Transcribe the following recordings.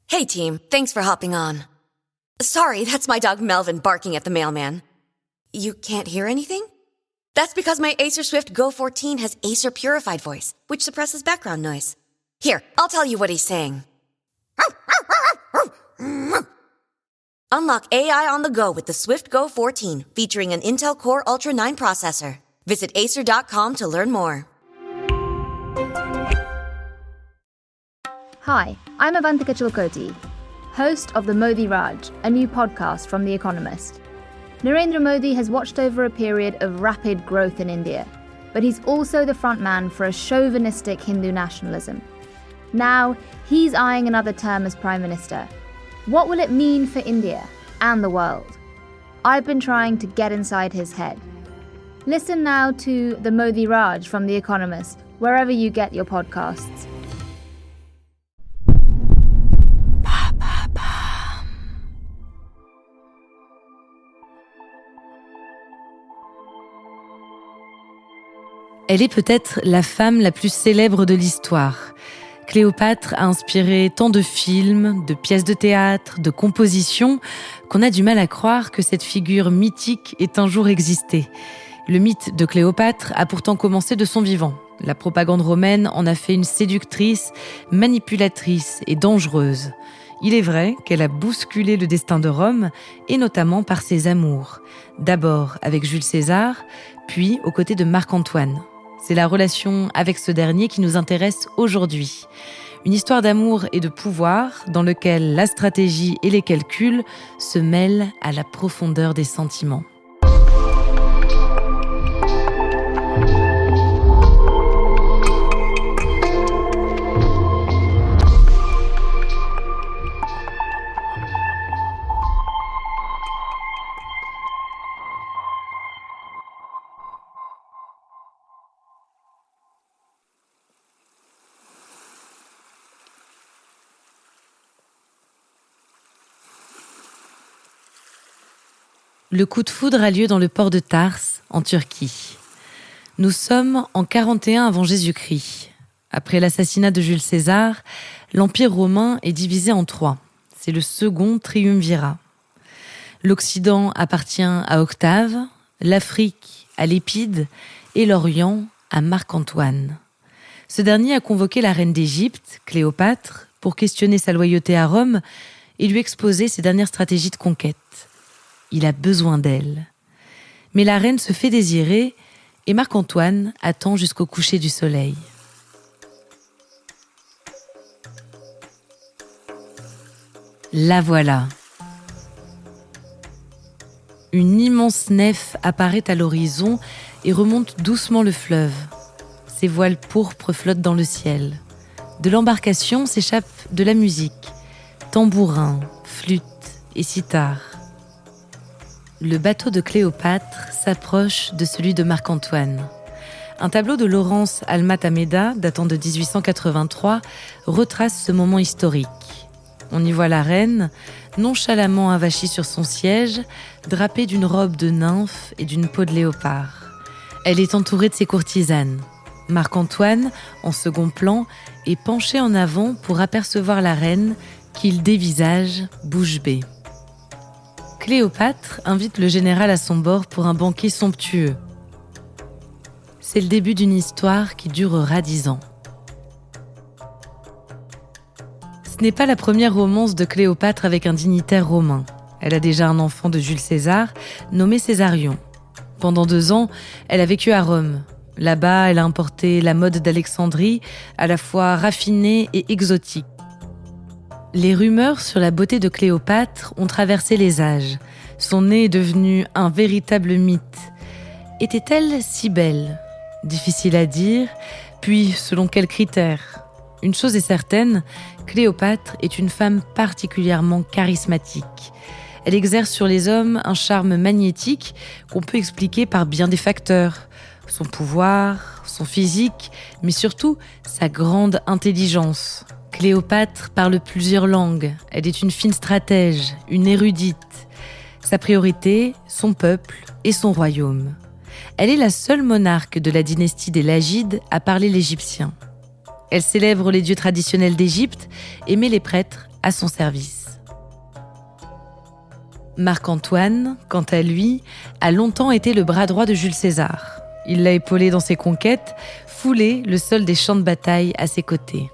Hey team, thanks for hopping on. Sorry, that's my dog Melvin barking at the mailman. You can't hear anything? That's because my Acer Swift Go 14 has Acer Purified Voice, which suppresses background noise. Here, I'll tell you what he's saying. Unlock AI on the go with the Swift Go 14, featuring an Intel Core Ultra 9 processor. Visit Acer.com to learn more. Hi, I'm Avantika Chilkoti, host of the Modi Raj, a new podcast from The Economist. Narendra Modi has watched over a period of rapid growth in India, but he's also the frontman for a chauvinistic Hindu nationalism. Now, he's eyeing another term as Prime Minister. What will it mean for India and the world? I've been trying to get inside his head. Listen now to the Modi Raj from The Economist, wherever you get your podcasts. Elle est peut-être la femme la plus célèbre de l'histoire. Cléopâtre a inspiré tant de films, de pièces de théâtre, de compositions, qu'on a du mal à croire que cette figure mythique ait un jour existé. Le mythe de Cléopâtre a pourtant commencé de son vivant. La propagande romaine en a fait une séductrice, manipulatrice et dangereuse. Il est vrai qu'elle a bousculé le destin de Rome, et notamment par ses amours. D'abord avec Jules César, puis aux côtés de Marc-Antoine. C'est la relation avec ce dernier qui nous intéresse aujourd'hui. Une histoire d'amour et de pouvoir dans lequel la stratégie et les calculs se mêlent à la profondeur des sentiments. Le coup de foudre a lieu dans le port de Tars, en Turquie. Nous sommes en 41 avant Jésus-Christ. Après l'assassinat de Jules César, l'Empire romain est divisé en 3. C'est le second triumvirat. L'Occident appartient à Octave, l'Afrique à Lépide et l'Orient à Marc-Antoine. Ce dernier a convoqué la reine d'Égypte, Cléopâtre, pour questionner sa loyauté à Rome et lui exposer ses dernières stratégies de conquête. Il a besoin d'elle. Mais la reine se fait désirer et Marc-Antoine attend jusqu'au coucher du soleil. La voilà. Une immense nef apparaît à l'horizon et remonte doucement le fleuve. Ses voiles pourpres flottent dans le ciel. De l'embarcation s'échappe de la musique. Tambourins, flûtes et sitars. Le bateau de Cléopâtre s'approche de celui de Marc-Antoine. Un tableau de Laurence Alma-Tàmeda, datant de 1883, retrace ce moment historique. On y voit la reine, nonchalamment avachie sur son siège, drapée d'une robe de nymphe et d'une peau de léopard. Elle est entourée de ses courtisanes. Marc-Antoine, en second plan, est penché en avant pour apercevoir la reine, qu'il dévisage bouche bée. Cléopâtre invite le général à son bord pour un banquet somptueux. C'est le début d'une histoire qui durera 10 ans. Ce n'est pas la première romance de Cléopâtre avec un dignitaire romain. Elle a déjà un enfant de Jules César, nommé Césarion. Pendant 2 ans, elle a vécu à Rome. Là-bas, elle a importé la mode d'Alexandrie, à la fois raffinée et exotique. Les rumeurs sur la beauté de Cléopâtre ont traversé les âges. Son nez est devenu un véritable mythe. Était-elle si belle ? Difficile à dire, puis selon quels critères ? Une chose est certaine, Cléopâtre est une femme particulièrement charismatique. Elle exerce sur les hommes un charme magnétique qu'on peut expliquer par bien des facteurs. Son pouvoir, son physique, mais surtout sa grande intelligence. Cléopâtre parle plusieurs langues. Elle est une fine stratège, une érudite. Sa priorité, son peuple et son royaume. Elle est la seule monarque de la dynastie des Lagides à parler l'égyptien. Elle célèbre les dieux traditionnels d'Égypte et met les prêtres à son service. Marc-Antoine, quant à lui, a longtemps été le bras droit de Jules César. Il l'a épaulé dans ses conquêtes, foulé le sol des champs de bataille à ses côtés.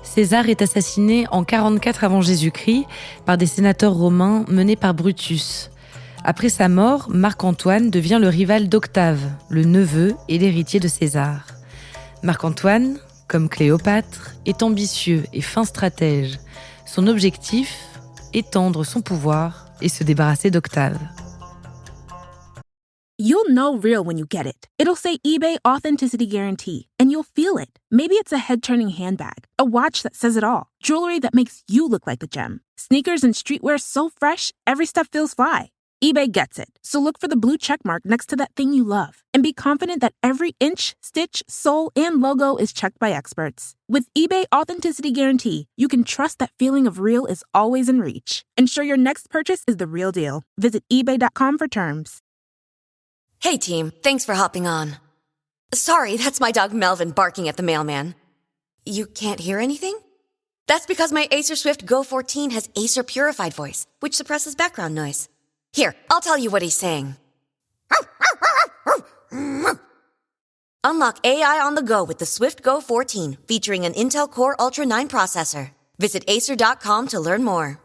César est assassiné en 44 avant Jésus-Christ par des sénateurs romains menés par Brutus. Après sa mort, Marc-Antoine devient le rival d'Octave, le neveu et l'héritier de César. Marc-Antoine, comme Cléopâtre, est ambitieux et fin stratège. Son objectif, étendre son pouvoir et se débarrasser d'Octave. You'll know real when you get it. It'll say eBay Authenticity Guarantee, and you'll feel it. Maybe it's a head-turning handbag, a watch that says it all, jewelry that makes you look like the gem, sneakers and streetwear so fresh, every step feels fly. eBay gets it, so look for the blue check mark next to that thing you love, and be confident that every inch, stitch, sole, and logo is checked by experts. With eBay Authenticity Guarantee, you can trust that feeling of real is always in reach. Ensure your next purchase is the real deal. Visit ebay.com for terms. Hey team, thanks for hopping on. Sorry, that's my dog Melvin barking at the mailman. You can't hear anything? That's because my Acer Swift Go 14 has Acer Purified Voice, which suppresses background noise. Here, I'll tell you what he's saying. Unlock AI on the go with the Swift Go 14, featuring an Intel Core Ultra 9 processor. Visit acer.com to learn more.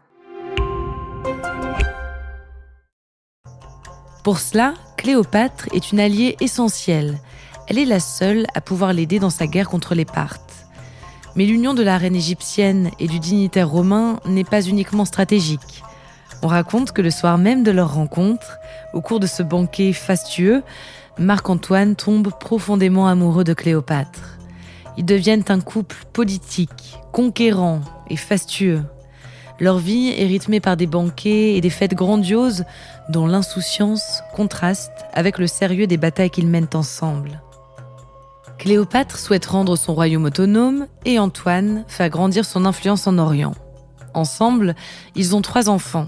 Pour cela, Cléopâtre est une alliée essentielle. Elle est la seule à pouvoir l'aider dans sa guerre contre les Parthes. Mais l'union de la reine égyptienne et du dignitaire romain n'est pas uniquement stratégique. On raconte que le soir même de leur rencontre, au cours de ce banquet fastueux, Marc-Antoine tombe profondément amoureux de Cléopâtre. Ils deviennent un couple politique, conquérant et fastueux. Leur vie est rythmée par des banquets et des fêtes grandioses dont l'insouciance contraste avec le sérieux des batailles qu'ils mènent ensemble. Cléopâtre souhaite rendre son royaume autonome et Antoine fait grandir son influence en Orient. Ensemble, ils ont 3 enfants,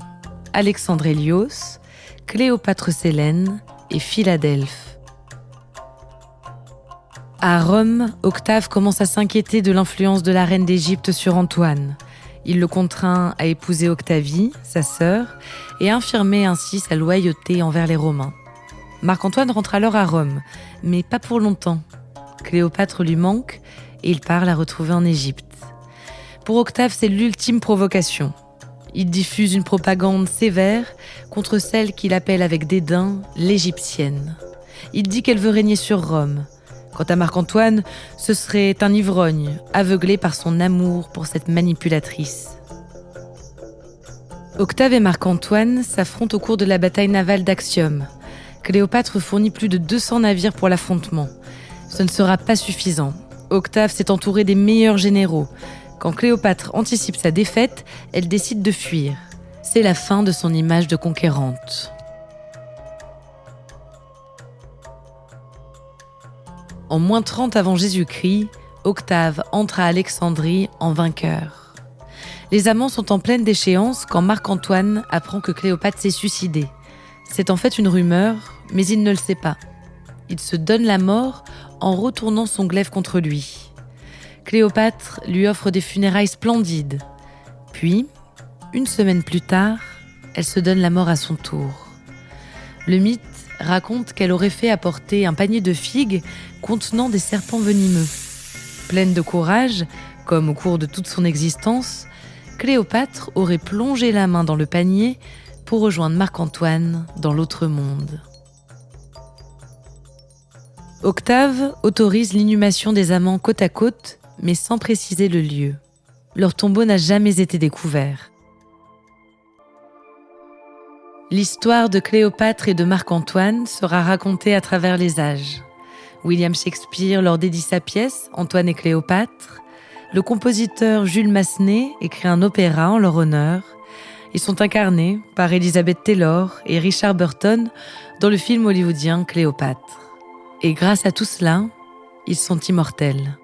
Alexandre Hélios, Cléopâtre Sélène et Philadelphe. À Rome, Octave commence à s'inquiéter de l'influence de la reine d'Égypte sur Antoine. Il le contraint à épouser Octavie, sa sœur, et à infirmer ainsi sa loyauté envers les Romains. Marc-Antoine rentre alors à Rome, mais pas pour longtemps. Cléopâtre lui manque et il part la retrouver en Égypte. Pour Octave, c'est l'ultime provocation. Il diffuse une propagande sévère contre celle qu'il appelle avec dédain l'égyptienne. Il dit qu'elle veut régner sur Rome. Quant à Marc-Antoine, ce serait un ivrogne, aveuglé par son amour pour cette manipulatrice. Octave et Marc-Antoine s'affrontent au cours de la bataille navale d'Actium. Cléopâtre fournit plus de 200 navires pour l'affrontement. Ce ne sera pas suffisant. Octave s'est entouré des meilleurs généraux. Quand Cléopâtre anticipe sa défaite, elle décide de fuir. C'est la fin de son image de conquérante. En moins 30 avant Jésus-Christ, Octave entre à Alexandrie en vainqueur. Les amants sont en pleine déchéance quand Marc-Antoine apprend que Cléopâtre s'est suicidée. C'est en fait une rumeur, mais il ne le sait pas. Il se donne la mort en retournant son glaive contre lui. Cléopâtre lui offre des funérailles splendides. Puis, une semaine plus tard, elle se donne la mort à son tour. Le mythe raconte qu'elle aurait fait apporter un panier de figues contenant des serpents venimeux. Pleine de courage, comme au cours de toute son existence, Cléopâtre aurait plongé la main dans le panier pour rejoindre Marc-Antoine dans l'autre monde. Octave autorise l'inhumation des amants côte à côte, mais sans préciser le lieu. Leur tombeau n'a jamais été découvert. L'histoire de Cléopâtre et de Marc-Antoine sera racontée à travers les âges. William Shakespeare leur dédie sa pièce, Antoine et Cléopâtre. Le compositeur Jules Massenet écrit un opéra en leur honneur. Ils sont incarnés par Elizabeth Taylor et Richard Burton dans le film hollywoodien Cléopâtre. Et grâce à tout cela, ils sont immortels.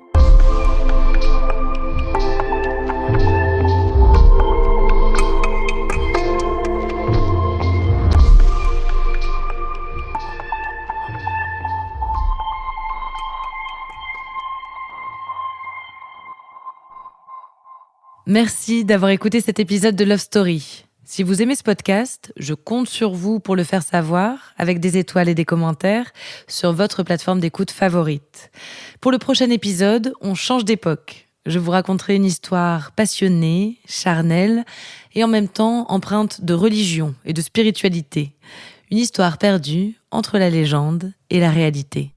Merci d'avoir écouté cet épisode de Love Story. Si vous aimez ce podcast, je compte sur vous pour le faire savoir avec des étoiles et des commentaires sur votre plateforme d'écoute favorite. Pour le prochain épisode, on change d'époque. Je vous raconterai une histoire passionnée, charnelle et en même temps empreinte de religion et de spiritualité. Une histoire perdue entre la légende et la réalité.